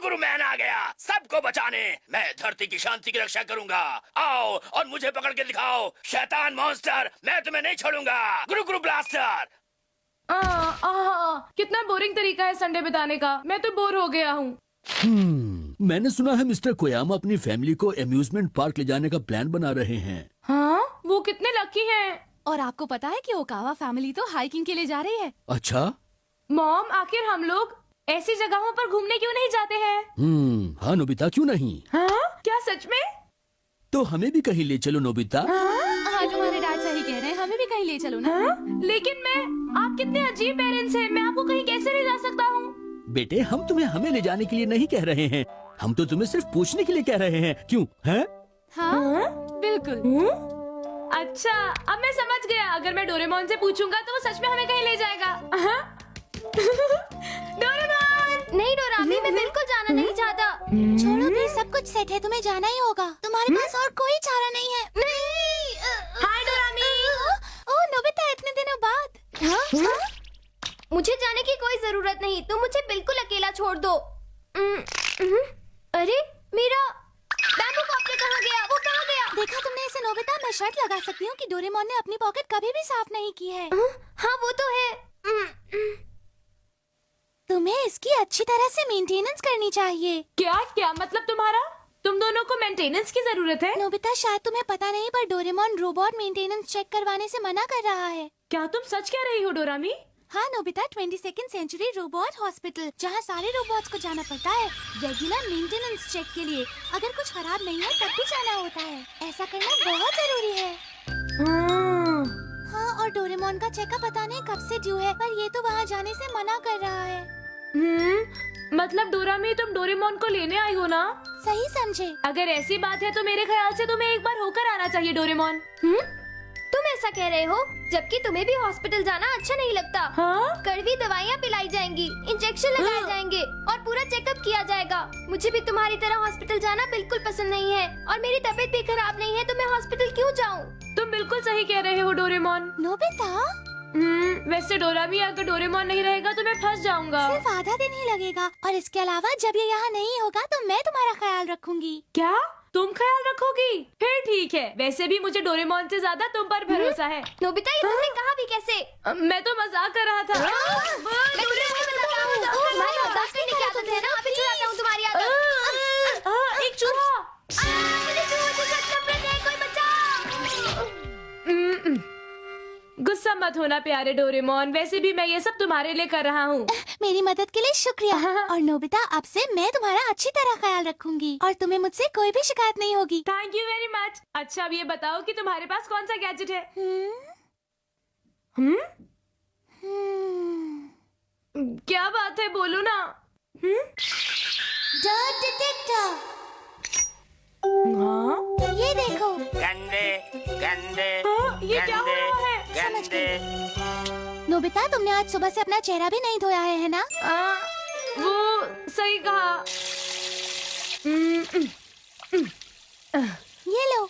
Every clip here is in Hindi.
सुपरमैन आ गया सबको बचाने। मैं धरती की शांति की रक्षा करूंगा। आओ और मुझे पकड़ के दिखाओ शैतान मॉन्स्टर, मैं तुम्हें नहीं छोड़ूंगा। गुरु गुरु ब्लास्टर। कितना बोरिंग तरीका है संडे बिताने का, मैं तो बोर हो गया हूँ। मैंने सुना है मिस्टर कोयामा अपनी फैमिली को एम्यूजमेंट पार्क ले जाने का प्लान बना रहे हैं। हाँ, वो कितने लकी हैं। और आपको पता है कि ओकावा फैमिली तो हाइकिंग के लिए जा रही है। अच्छा। मॉम, आखिर हम लोग ऐसी जगहों पर घूमने क्यों नहीं जाते हैं? हाँ नोबिता, क्यों नहीं? हाँ? क्या सच में? तो हमें भी कहीं ले चलो नोबिता। हाँ, तुम्हारे डैड सही कह रहे हैं, हमें भी कहीं ले चलो ना। लेकिन आप कितने अजीब पेरेंट्स हैं, मैं आपको कहीं कैसे ले जा सकता हूँ? बेटे, हम तुम्हें हमें ले जाने के लिए नहीं कह रहे हैं, हम तो तुम्हें सिर्फ पूछने के लिए कह रहे हैं। क्यों है? हाँ, बिल्कुल। अच्छा, अब मैं समझ गया। अगर मैं डोरेमोन से पूछूंगा तो वो सच में हमें कहीं ले जाएगा। डोरेमोन! नहीं डोरामी, मैं बिल्कुल जाना नहीं चाहता। छोड़ो भी, सब कुछ सेट है, तुम्हें जाना ही होगा। तुम्हारे पास और कोई चारा नहीं है। नहीं। हाय डोरामी। ओह नोबिता, इतने दिनों बाद। मुझे जाने की कोई जरूरत नहीं, तुम मुझे बिल्कुल अकेला छोड़ दो। अरे मेरा बैम्बू कॉप्टर कहाँ गया? वो कहाँ गया? देखा तुमने इसे नोबिता? मैं शर्त लगा सकती हूँ कि डोरेमोन ने अपनी पॉकेट कभी भी साफ नहीं की है। हाँ वो तो है। तुम्हें इसकी अच्छी तरह से मेंटेनेंस करनी चाहिए। क्या मतलब तुम्हारा? तुम दोनों को मेंटेनेंस की जरूरत है? नोबिता, शायद तुम्हें पता नहीं, पर डोरेमोन रोबोट मेंटेनेंस चेक करवाने से मना कर रहा है। क्या तुम सच कह रही हो डोरामी? हाँ Nobita, 22nd century robot hospital, जहाँ सारे रोबोट्स को जाना पड़ता है रेगुलर मेंटेनेंस चेक के लिए। अगर कुछ खराब नहीं है तब भी जाना होता है। ऐसा करना बहुत जरूरी है। हाँ, और डोरेमोन का चेकअप पता नहीं कब से ड्यू है, पर ये तो वहाँ जाने से मना कर रहा है। मतलब डोरामी, तुम डोरेमोन को लेने आई हो ना? सही समझे। अगर ऐसी बात है तो मेरे ख्याल से तुम्हें एक बार होकर आना चाहिए डोरेमोन। तुम ऐसा कह रहे हो जबकि तुम्हें भी हॉस्पिटल जाना अच्छा नहीं लगता। हाँ? कड़वी दवाइयाँ पिलाई जाएंगी, इंजेक्शन लगाए जाएंगे और पूरा चेकअप किया जाएगा। मुझे भी तुम्हारी तरह हॉस्पिटल जाना बिल्कुल पसंद नहीं है, और मेरी तबीयत भी खराब नहीं है तो मैं हॉस्पिटल क्यों जाऊँ? तुम बिल्कुल सही कह रहे हो डोरेमोन। नोबिता, वैसे डोरामी, अगर डोरेमोन नहीं रहेगा तो मैं फंस जाऊंगा। सिर्फ आधा दिन ही लगेगा, और इसके अलावा जब ये यहाँ नहीं होगा तो मैं तुम्हारा ख्याल रखूंगी। क्या तुम ख्याल रखोगी? फिर ठीक है। वैसे भी मुझे डोरेमोन से ज्यादा तुम पर भरोसा है। नोबिता, ये तुमने कहा भी कैसे? मैं तो मजाक कर रहा था। मैं तुम्हें बताता हूँ, तुम्हारी मजाक करने की आदत है ना, अभी छुड़ाता हूँ तुम्हारी आदत। एक चूहा। मुझे चूहों से सख्त नफरत है, कोई बचाओ। गुस्सा मत होना प्यारे डोरेमोन, वैसे भी मैं ये सब तुम्हारे लिए कर रहा हूँ। मेरी मदद के लिए शुक्रिया। और नोबिता, अब से मैं तुम्हारा अच्छी तरह ख्याल रखूंगी और तुम्हें मुझसे कोई भी शिकायत नहीं होगी। Thank you very much. अच्छा, अब ये बताओ कि तुम्हारे पास कौन सा गैजेट है? क्या बात है, बोलो ना। Dirt detector. हाँ? ये देखो। गंदे गंदे हाँ, ये क्या हो रहा है? गंदे। नोबिता, तुमने आज सुबह से अपना चेहरा भी नहीं धोया है ना? वो सही कहा। ये लो।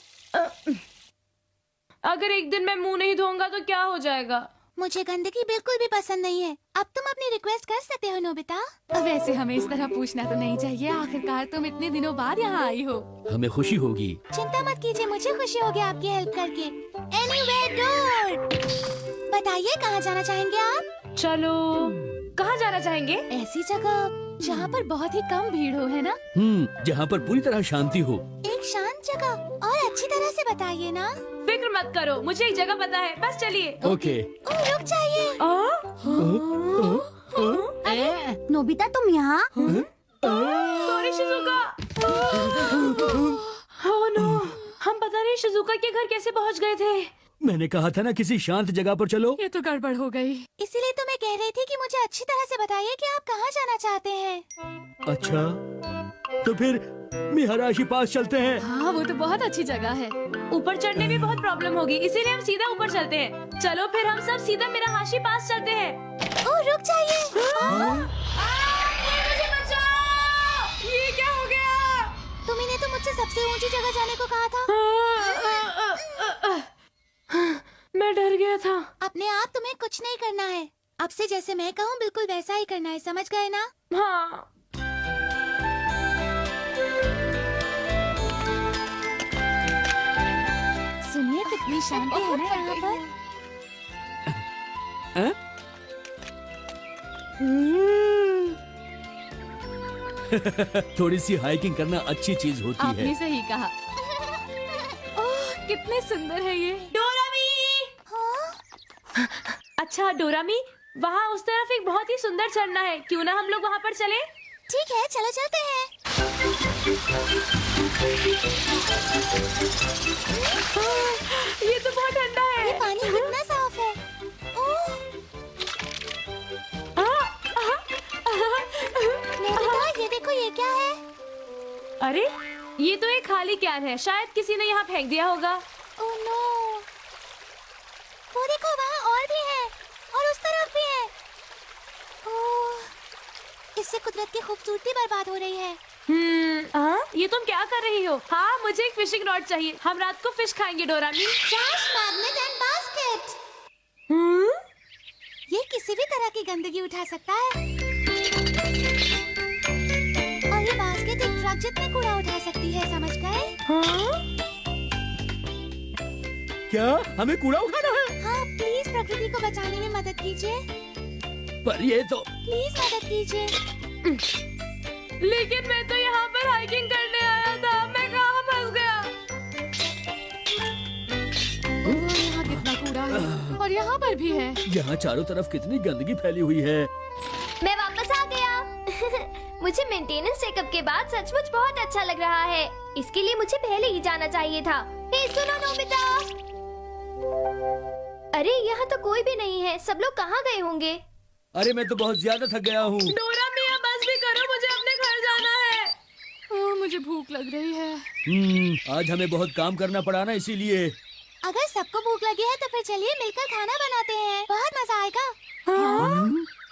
अगर एक दिन मैं मुंह नहीं धोऊंगा तो क्या हो जाएगा? मुझे गंदगी बिल्कुल भी पसंद नहीं है। अब तुम अपनी रिक्वेस्ट कर सकते हो नोबिता। अब ऐसे हमें इस तरह पूछना तो नहीं चाहिए, आखिरकार तुम इतने दिनों बाद यहाँ आई हो। हमें खुशी होगी। चिंता मत कीजिए, मुझे खुशी होगी आपकी हेल्प करके। Anywhere door। बताइए, कहाँ जाना चाहेंगे आप? चलो, कहाँ जाना चाहेंगे? ऐसी जगह जहाँ पर बहुत ही कम भीड़ हो, है ना? जहाँ पर पूरी तरह शांति हो। एक शांत जगह, और अच्छी तरह से बताइए ना। फिक्र मत करो, मुझे एक जगह पता है, बस चलिए। ओके। ओह, रुक जाइए। अरे नोबिता, तुम यहाँ? Sorry Shizuka. ओह नो, हम पता नहीं शिजुका के घर कैसे पहुँच गए थे। मैंने कहा था ना किसी शांत जगह पर चलो। ये तो गड़बड़ हो गई। इसीलिए तो मैं कह रही थी कि मुझे अच्छी तरह से बताइए कि आप कहाँ जाना चाहते हैं। अच्छा, तो फिर मिहराशी पास चलते हैं। हाँ, वो तो बहुत अच्छी जगह है। ऊपर चढ़ने में बहुत प्रॉब्लम होगी, इसीलिए हम सीधा ऊपर चलते हैं। चलो फिर हम सब सीधा मिराहाशी पास चलते हैं। ओह, रुक जाइए। मुझे बचाओ! ये क्या हो गया? तुम्ही ने तो मुझसे सबसे ऊंची जगह जाने को कहा था। मैं डर गया था। अपने आप तुम्हें कुछ नहीं करना है। अब से जैसे मैं कहूँ बिल्कुल वैसा ही करना है, समझ गए ना? हाँ। शांति है ना यहाँ पर? हैं? थोड़ी सी हाइकिंग करना अच्छी चीज होती आपने है। सही कहा। ओह, कितने सुंदर है ये। डोरामी। अच्छा डोरामी, वहाँ उस तरफ एक बहुत ही सुंदर झरना है, क्यों ना हम लोग वहाँ पर चले? ठीक है, चलो चलते हैं। ये तो बहुत ठंडा है। ये पानी कितना साफ है। ओह, नोबिता, ये देखो, ये क्या है? अरे ये तो एक खाली कैन है, शायद किसी ने यहाँ फेंक दिया होगा। ओह नो, वो देखो, वहाँ और भी है और उस तरफ भी है। ओह, इससे कुदरत की खूबसूरती बर्बाद हो रही है। ये तुम क्या कर रही हो? हाँ, मुझे एक फिशिंग रॉड चाहिए, हम रात को फिश खाएंगे Doraemon. Trash magnet and basket. ये किसी भी तरह की गंदगी उठा सकता है। और ये बास्केट एक ट्रक जितने कूड़ा उठा सकती है, समझ गए? क्या हमें कूड़ा उठाना है? हाँ, प्लीज प्रकृति को बचाने में मदद कीजिए। पर ये तो प्लीज मदद कीजिए। लेकिन मैं तो यहाँ पर हाइकिंग करने आया था, मैं कहाँ फंस गया? ओह, यहाँ कितना कूड़ा है और यहाँ पर भी है। यहाँ चारों तरफ कितनी गंदगी फैली हुई है। मैं वापस आ गया। मुझे मेंटेनेंस चेकअप के बाद सचमुच बहुत अच्छा लग रहा है। इसके लिए मुझे पहले ही जाना चाहिए था। हे सुनो नोबिता। अरे यहाँ तो कोई भी नहीं है, सब लोग कहाँ गए होंगे? अरे मैं तो बहुत ज्यादा थक गया हूँ। डोरामी, अब बस भी करो, मुझे अपने घर जाना है। ओह, मुझे भूख लग रही है। आज हमें बहुत काम करना पड़ा ना, इसीलिए। अगर सबको भूख लगी है तो फिर चलिए मिलकर खाना बनाते हैं, बहुत मजा आएगा।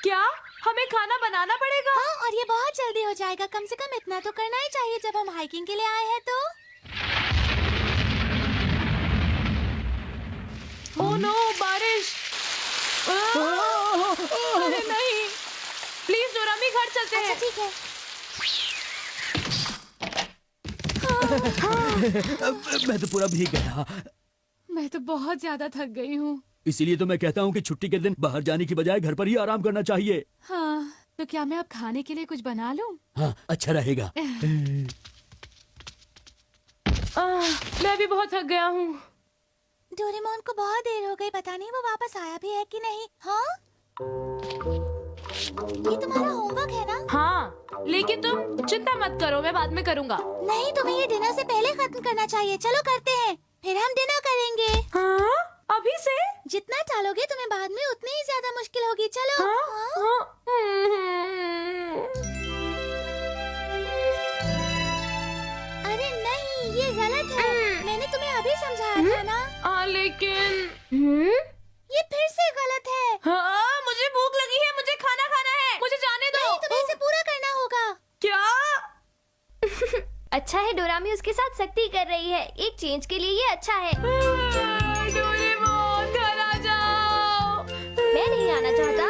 क्या हमें खाना बनाना पड़ेगा? हाँ, और ये बहुत जल्दी हो जाएगा। कम से कम इतना तो करना ही चाहिए जब हम हाइकिंग के लिए आए हैं तो। ओह नो, बारिश। अरे नहीं, प्लीज डोरामी, घर चलते अच्छा हैं। ठीक है। मैं तो पूरा भीग गया। मैं तो बहुत ज्यादा थक गई हूँ। इसीलिए तो मैं कहता हूँ कि छुट्टी के दिन बाहर जाने की बजाय घर पर ही आराम करना चाहिए। हाँ, तो क्या मैं अब खाने के लिए कुछ बना लूँ? हाँ, अच्छा रहेगा। मैं भी बहुत थक गया हूँ। डोरेमोन को बहुत देर हो गई, पता नहीं वो वापस आया भी है कि नहीं। हाँ, ये तुम्हारा होमवर्क है ना? हाँ, लेकिन तुम चिंता मत करो, मैं बाद में करूँगा। नहीं, तुम्हें ये डिनर से पहले खत्म करना चाहिए। चलो करते हैं, फिर हम डिनर करेंगे। हाँ? अभी से? जितना टालोगे तुम्हें बाद में उतनी ही ज्यादा मुश्किल होगी। चलो। हाँ? हाँ? हाँ? अरे नहीं, ये गलत है। मैंने तुम्हें अभी समझाया था ना। लेकिन ये फिर से गलत है। हाँ, मुझे भूख लगी है, मुझे खाना खाना है, मुझे जाने दो। नहीं, तुम्हें इसे पूरा करना होगा। क्या? अच्छा है, डोरामी उसके साथ सख्ती कर रही है। एक चेंज के लिए ये अच्छा है। डोरेमोन, घर आ जाओ। मैं नहीं आना चाहता